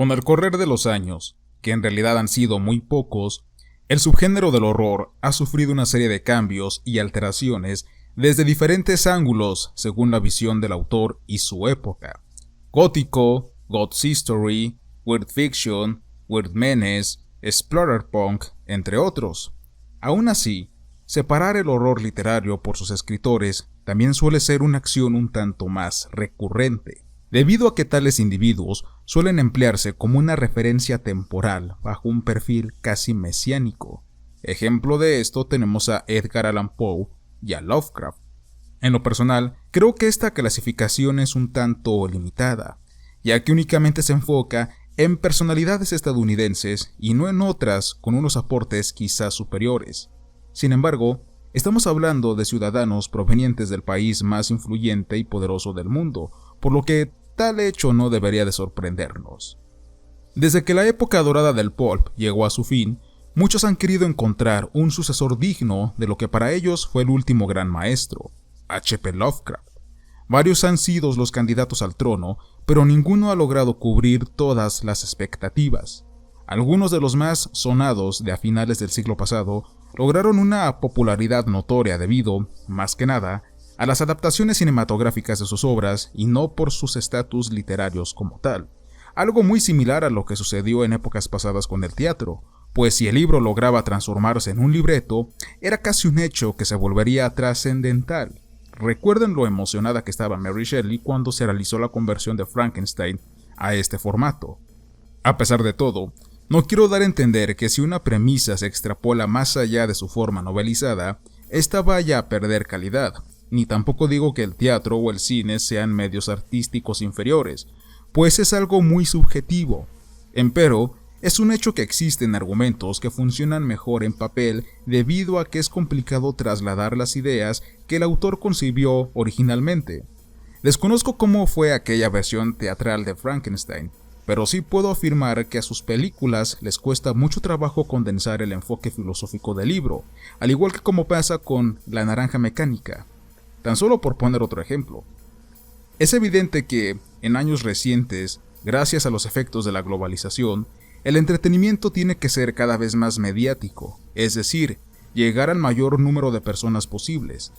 Con el correr de los años, que en realidad han sido muy pocos, el subgénero del horror ha sufrido una serie de cambios y alteraciones desde diferentes ángulos según la visión del autor y su época. Gótico, God's History, Weird Fiction, Weird Menace, Splatterpunk, entre otros. Aún así, separar el horror literario por sus escritores también suele ser una acción un tanto más recurrente, debido a que tales individuos suelen emplearse como una referencia temporal bajo un perfil casi mesiánico. Ejemplo de esto tenemos a Edgar Allan Poe y a Lovecraft. En lo personal, creo que esta clasificación es un tanto limitada, ya que únicamente se enfoca en personalidades estadounidenses y no en otras con unos aportes quizás superiores. Sin embargo, estamos hablando de ciudadanos provenientes del país más influyente y poderoso del mundo, por lo que tal hecho no debería de sorprendernos. Desde que la época dorada del pulp llegó a su fin, muchos han querido encontrar un sucesor digno de lo que para ellos fue el último gran maestro, H.P. Lovecraft. Varios han sido los candidatos al trono, pero ninguno ha logrado cubrir todas las expectativas. Algunos de los más sonados de a finales del siglo pasado lograron una popularidad notoria debido, más que nada, a las adaptaciones cinematográficas de sus obras y no por sus estatus literarios como tal. Algo muy similar a lo que sucedió en épocas pasadas con el teatro, pues si el libro lograba transformarse en un libreto, era casi un hecho que se volvería trascendental. Recuerden lo emocionada que estaba Mary Shelley cuando se realizó la conversión de Frankenstein a este formato. A pesar de todo, no quiero dar a entender que si una premisa se extrapola más allá de su forma novelizada, esta vaya a perder calidad, ni tampoco digo que el teatro o el cine sean medios artísticos inferiores, pues es algo muy subjetivo. Empero, es un hecho que existen argumentos que funcionan mejor en papel debido a que es complicado trasladar las ideas que el autor concibió originalmente. Desconozco cómo fue aquella versión teatral de Frankenstein, pero sí puedo afirmar que a sus películas les cuesta mucho trabajo condensar el enfoque filosófico del libro, al igual que como pasa con La Naranja Mecánica. Tan solo por poner otro ejemplo. Es evidente que, en años recientes, gracias a los efectos de la globalización, el entretenimiento tiene que ser cada vez más mediático, es decir, llegar al mayor número de personas posibles.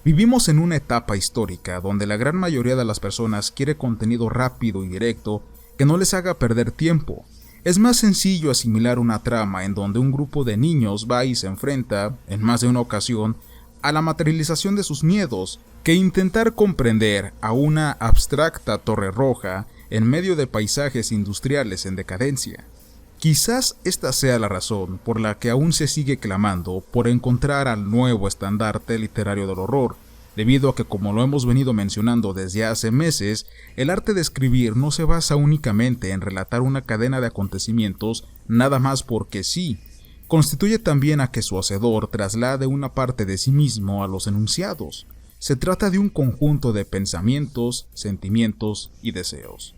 Vivimos en una etapa histórica donde la gran mayoría de las personas quiere contenido rápido y directo que no les haga perder tiempo. Es más sencillo asimilar una trama en donde un grupo de niños va y se enfrenta, en más de una ocasión, a la materialización de sus miedos, que intentar comprender a una abstracta torre roja en medio de paisajes industriales en decadencia. Quizás esta sea la razón por la que aún se sigue clamando por encontrar al nuevo estandarte literario del horror, debido a que, como lo hemos venido mencionando desde hace meses, el arte de escribir no se basa únicamente en relatar una cadena de acontecimientos nada más porque sí. Constituye también a que su hacedor traslade una parte de sí mismo a los enunciados. Se trata de un conjunto de pensamientos, sentimientos y deseos.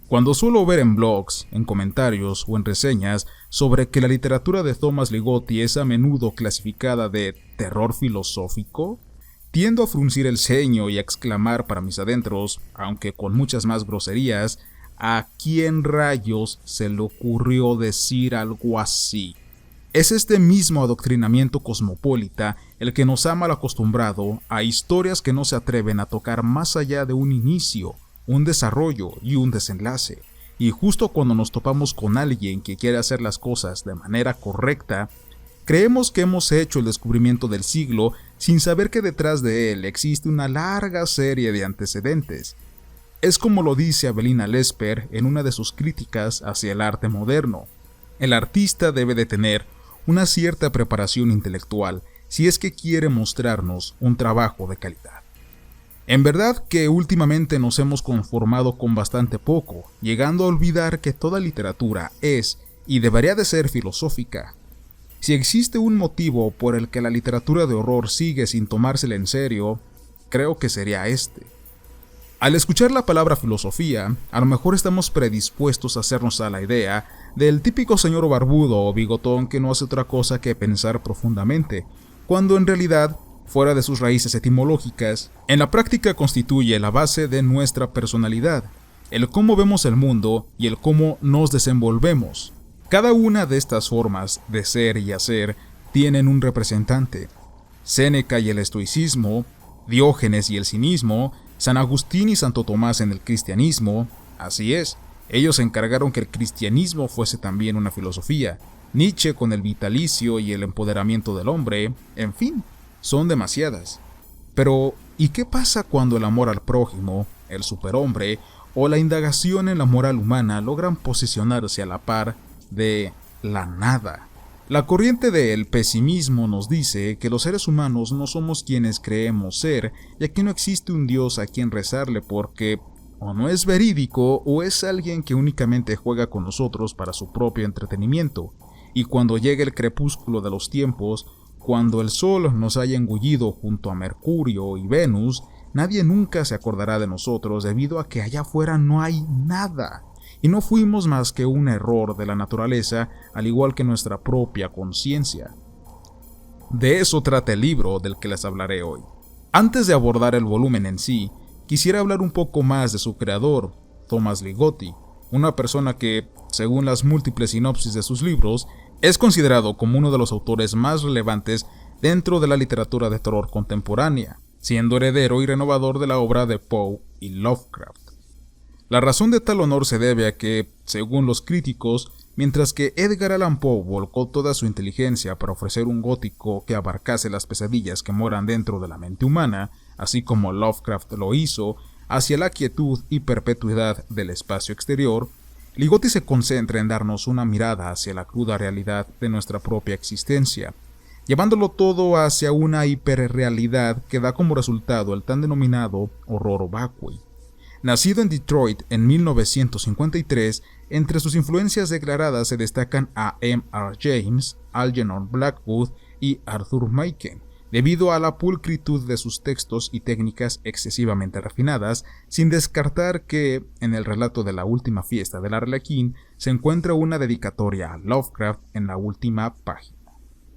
Cuando suelo ver en blogs, en comentarios o en reseñas sobre que la literatura de Thomas Ligotti es a menudo clasificada de terror filosófico, tiendo a fruncir el ceño y a exclamar para mis adentros, aunque con muchas más groserías, ¿a quién rayos se le ocurrió decir algo así? Es este mismo adoctrinamiento cosmopolita el que nos ha mal acostumbrado a historias que no se atreven a tocar más allá de un inicio, un desarrollo y un desenlace, y justo cuando nos topamos con alguien que quiere hacer las cosas de manera correcta, creemos que hemos hecho el descubrimiento del siglo sin saber que detrás de él existe una larga serie de antecedentes. Es como lo dice Avelina Lesper en una de sus críticas hacia el arte moderno. El artista debe de tener una cierta preparación intelectual si es que quiere mostrarnos un trabajo de calidad. En verdad que últimamente nos hemos conformado con bastante poco, llegando a olvidar que toda literatura es y debería de ser filosófica. Si existe un motivo por el que la literatura de horror sigue sin tomársela en serio, creo que sería este. Al escuchar la palabra filosofía, a lo mejor estamos predispuestos a hacernos a la idea del típico señor barbudo o bigotón que no hace otra cosa que pensar profundamente, cuando en realidad, fuera de sus raíces etimológicas, en la práctica constituye la base de nuestra personalidad, el cómo vemos el mundo y el cómo nos desenvolvemos. Cada una de estas formas de ser y hacer tienen un representante. Séneca y el estoicismo, Diógenes y el cinismo, San Agustín y Santo Tomás en el cristianismo. Así es, ellos encargaron que el cristianismo fuese también una filosofía. Nietzsche con el vitalicio y el empoderamiento del hombre. En fin, son demasiadas. Pero, ¿y qué pasa cuando el amor al prójimo, el superhombre o la indagación en la moral humana logran posicionarse a la par de la nada? La corriente del pesimismo nos dice que los seres humanos no somos quienes creemos ser, ya que no existe un Dios a quien rezarle porque o no es verídico o es alguien que únicamente juega con nosotros para su propio entretenimiento. Y cuando llegue el crepúsculo de los tiempos, cuando el Sol nos haya engullido junto a Mercurio y Venus, nadie nunca se acordará de nosotros debido a que allá afuera no hay nada. Y no fuimos más que un error de la naturaleza, al igual que nuestra propia conciencia. De eso trata el libro del que les hablaré hoy. Antes de abordar el volumen en sí, quisiera hablar un poco más de su creador, Thomas Ligotti, una persona que, según las múltiples sinopsis de sus libros, es considerado como uno de los autores más relevantes dentro de la literatura de terror contemporánea, siendo heredero y renovador de la obra de Poe y Lovecraft. La razón de tal honor se debe a que, según los críticos, mientras que Edgar Allan Poe volcó toda su inteligencia para ofrecer un gótico que abarcase las pesadillas que moran dentro de la mente humana, así como Lovecraft lo hizo, hacia la quietud y perpetuidad del espacio exterior, Ligotti se concentra en darnos una mirada hacia la cruda realidad de nuestra propia existencia, llevándolo todo hacia una hiperrealidad que da como resultado el tan denominado horror vacui. Nacido en Detroit en 1953, entre sus influencias declaradas se destacan a M.R. James, Algernon Blackwood y Arthur Machen, debido a la pulcritud de sus textos y técnicas excesivamente refinadas, sin descartar que, en el relato de la última fiesta del Arlequín, se encuentra una dedicatoria a Lovecraft en la última página.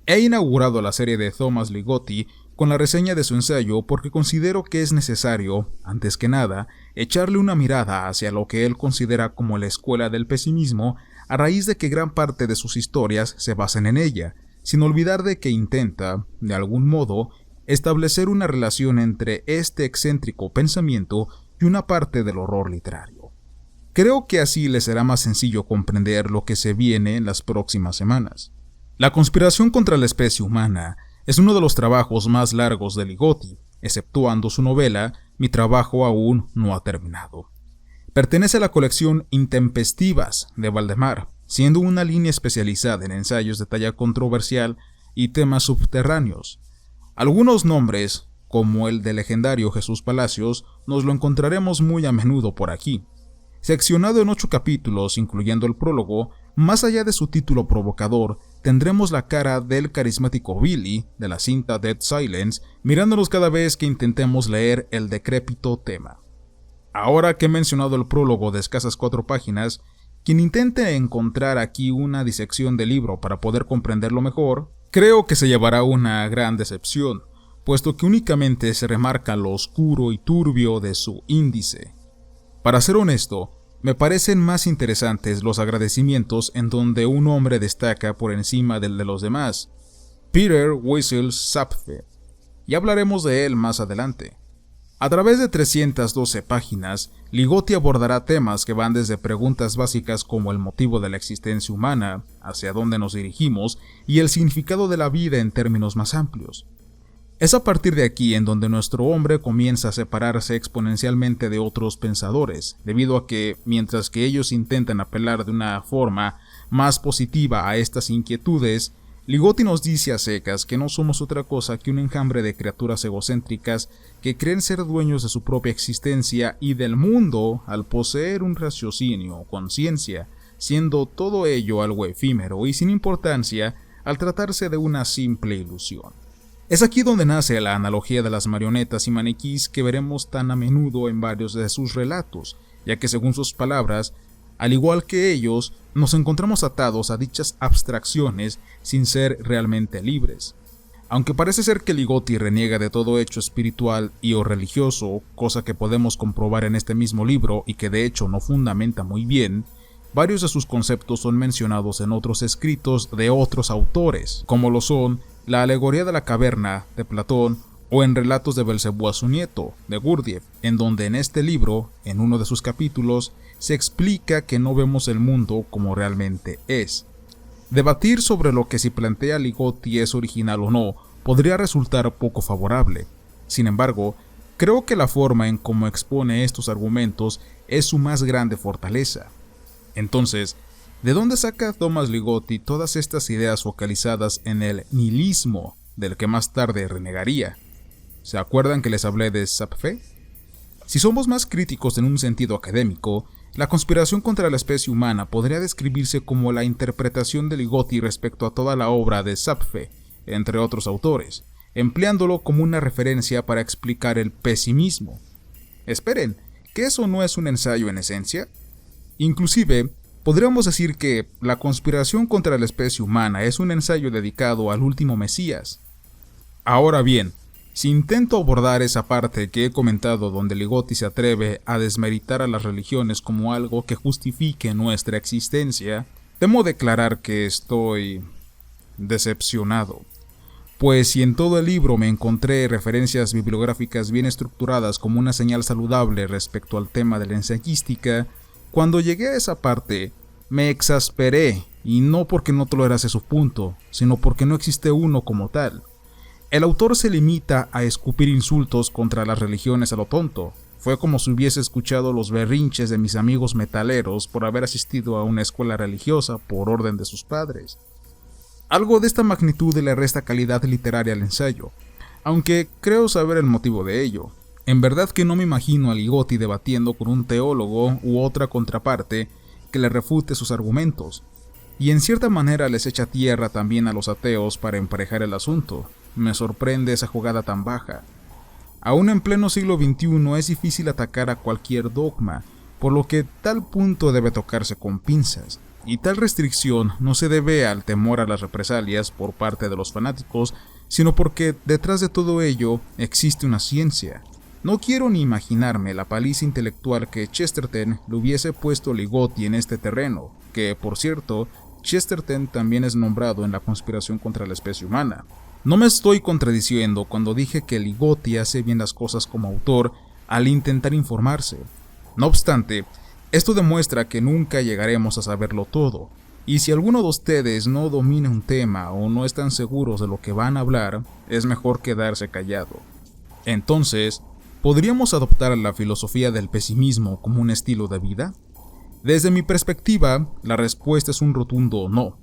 He inaugurado la serie de Thomas Ligotti con la reseña de su ensayo porque considero que es necesario, antes que nada, echarle una mirada hacia lo que él considera como la escuela del pesimismo, a raíz de que gran parte de sus historias se basan en ella, sin olvidar de que intenta, de algún modo, establecer una relación entre este excéntrico pensamiento y una parte del horror literario. Creo que así les será más sencillo comprender lo que se viene en las próximas semanas. La conspiración contra la especie humana es uno de los trabajos más largos de Ligotti, exceptuando su novela Mi trabajo aún no ha terminado. Pertenece a la colección Intempestivas de Valdemar, siendo una línea especializada en ensayos de talla controversial y temas subterráneos. Algunos nombres, como el del legendario Jesús Palacios, nos lo encontraremos muy a menudo por aquí. Seccionado en 8 capítulos, incluyendo el prólogo, más allá de su título provocador, tendremos la cara del carismático Billy, de la cinta Dead Silence, mirándonos cada vez que intentemos leer el decrépito tema. Ahora que he mencionado el prólogo de escasas 4 páginas, quien intente encontrar aquí una disección del libro para poder comprenderlo mejor, creo que se llevará una gran decepción, puesto que únicamente se remarca lo oscuro y turbio de su índice. Para ser honesto, me parecen más interesantes los agradecimientos en donde un hombre destaca por encima del de los demás, Peter Wessel Sapfe, y hablaremos de él más adelante. A través de 312 páginas, Ligotti abordará temas que van desde preguntas básicas como el motivo de la existencia humana, hacia dónde nos dirigimos y el significado de la vida en términos más amplios. Es a partir de aquí en donde nuestro hombre comienza a separarse exponencialmente de otros pensadores, debido a que, mientras que ellos intentan apelar de una forma más positiva a estas inquietudes, Ligotti nos dice a secas que no somos otra cosa que un enjambre de criaturas egocéntricas que creen ser dueños de su propia existencia y del mundo al poseer un raciocinio o conciencia, siendo todo ello algo efímero y sin importancia al tratarse de una simple ilusión. Es aquí donde nace la analogía de las marionetas y maniquís que veremos tan a menudo en varios de sus relatos, ya que según sus palabras, al igual que ellos, nos encontramos atados a dichas abstracciones sin ser realmente libres. Aunque parece ser que Ligotti reniega de todo hecho espiritual y o religioso, cosa que podemos comprobar en este mismo libro y que de hecho no fundamenta muy bien, varios de sus conceptos son mencionados en otros escritos de otros autores, como lo son la alegoría de la caverna, de Platón, o en relatos de Belcebú a su nieto, de Gurdjieff, en donde en este libro, en uno de sus capítulos, se explica que no vemos el mundo como realmente es. Debatir sobre lo que si plantea Ligotti es original o no podría resultar poco favorable. Sin embargo, creo que la forma en cómo expone estos argumentos es su más grande fortaleza. Entonces, ¿de dónde saca Thomas Ligotti todas estas ideas focalizadas en el nihilismo, del que más tarde renegaría? ¿Se acuerdan que les hablé de Sapfé? Si somos más críticos en un sentido académico, la conspiración contra la especie humana podría describirse como la interpretación de Ligotti respecto a toda la obra de Sapfé, entre otros autores, empleándolo como una referencia para explicar el pesimismo. Esperen, ¿que eso no es un ensayo en esencia? Inclusive, podríamos decir que la conspiración contra la especie humana es un ensayo dedicado al último Mesías. Ahora bien, si intento abordar esa parte que he comentado donde Ligotti se atreve a desmeritar a las religiones como algo que justifique nuestra existencia, temo declarar que estoy decepcionado. Pues si en todo el libro me encontré referencias bibliográficas bien estructuradas como una señal saludable respecto al tema de la ensayística, cuando llegué a esa parte me exasperé, y no porque no tolerase su punto, sino porque no existe uno como tal. El autor se limita a escupir insultos contra las religiones a lo tonto. Fue como si hubiese escuchado los berrinches de mis amigos metaleros por haber asistido a una escuela religiosa por orden de sus padres. Algo de esta magnitud le resta calidad literaria al ensayo, aunque creo saber el motivo de ello. En verdad que no me imagino a Ligotti debatiendo con un teólogo u otra contraparte que le refute sus argumentos, y en cierta manera les echa tierra también a los ateos para emparejar el asunto. Me sorprende esa jugada tan baja. Aún en pleno siglo XXI es difícil atacar a cualquier dogma, por lo que tal punto debe tocarse con pinzas, y tal restricción no se debe al temor a las represalias por parte de los fanáticos, sino porque detrás de todo ello existe una ciencia. No quiero ni imaginarme la paliza intelectual que Chesterton le hubiese puesto a Ligotti en este terreno, que, por cierto, Chesterton también es nombrado en la conspiración contra la especie humana. No me estoy contradiciendo cuando dije que Ligotti hace bien las cosas como autor al intentar informarse. No obstante, esto demuestra que nunca llegaremos a saberlo todo, y si alguno de ustedes no domina un tema o no están seguros de lo que van a hablar, es mejor quedarse callado. Entonces, ¿podríamos adoptar la filosofía del pesimismo como un estilo de vida? Desde mi perspectiva, la respuesta es un rotundo no.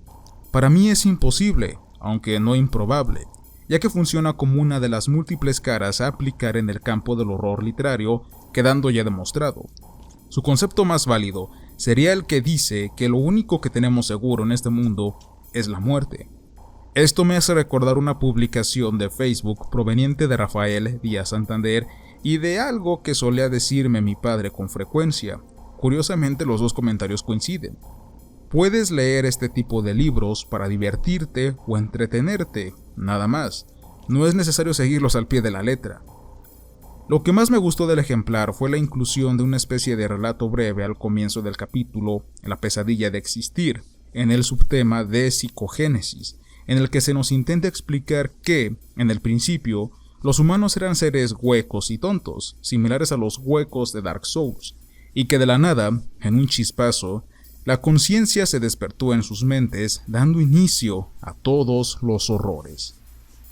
Para mí es imposible, aunque no improbable, ya que funciona como una de las múltiples caras a aplicar en el campo del horror literario, quedando ya demostrado. Su concepto más válido sería el que dice que lo único que tenemos seguro en este mundo es la muerte. Esto me hace recordar una publicación de Facebook proveniente de Rafael Díaz Santander y de algo que solía decirme mi padre con frecuencia. Curiosamente, los dos comentarios coinciden. Puedes leer este tipo de libros para divertirte o entretenerte, nada más. No es necesario seguirlos al pie de la letra. Lo que más me gustó del ejemplar fue la inclusión de una especie de relato breve al comienzo del capítulo, La pesadilla de existir, en el subtema de psicogénesis, en el que se nos intenta explicar que, en el principio, los humanos eran seres huecos y tontos, similares a los huecos de Dark Souls, y que de la nada, en un chispazo, la conciencia se despertó en sus mentes, dando inicio a todos los horrores.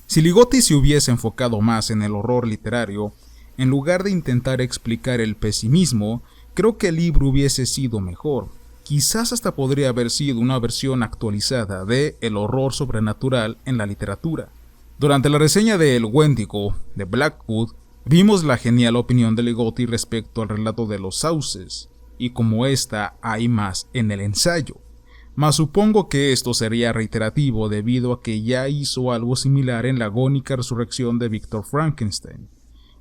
Si Ligotti se hubiese enfocado más en el horror literario, en lugar de intentar explicar el pesimismo, creo que el libro hubiese sido mejor. Quizás hasta podría haber sido una versión actualizada de el horror sobrenatural en la literatura. Durante la reseña de El Wendigo, de Blackwood, vimos la genial opinión de Ligotti respecto al relato de los sauces, y como esta hay más en el ensayo. Mas supongo que esto sería reiterativo debido a que ya hizo algo similar en la agónica resurrección de Victor Frankenstein.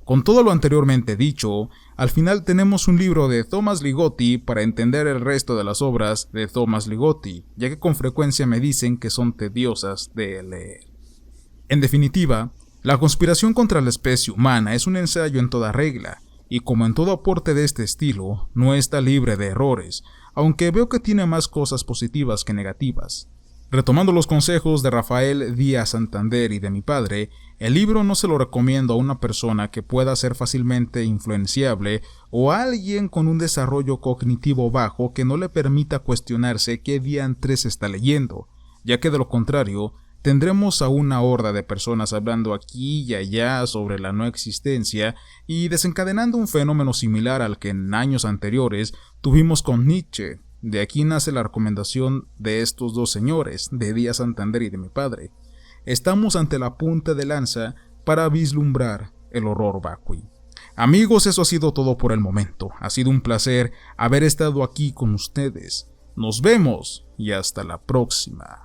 Con todo lo anteriormente dicho, al final tenemos un libro de Thomas Ligotti para entender el resto de las obras de Thomas Ligotti, ya que con frecuencia me dicen que son tediosas de leer. En definitiva, la conspiración contra la especie humana es un ensayo en toda regla, y como en todo aporte de este estilo, no está libre de errores, aunque veo que tiene más cosas positivas que negativas. Retomando los consejos de Rafael Díaz Santander y de mi padre, el libro no se lo recomiendo a una persona que pueda ser fácilmente influenciable o a alguien con un desarrollo cognitivo bajo que no le permita cuestionarse qué diantres está leyendo, ya que de lo contrario, tendremos a una horda de personas hablando aquí y allá sobre la no existencia y desencadenando un fenómeno similar al que en años anteriores tuvimos con Nietzsche. De aquí nace la recomendación de estos dos señores, de Díaz Santander y de mi padre. Estamos ante la punta de lanza para vislumbrar el horror vacui. Amigos, eso ha sido todo por el momento. Ha sido un placer haber estado aquí con ustedes. Nos vemos y hasta la próxima.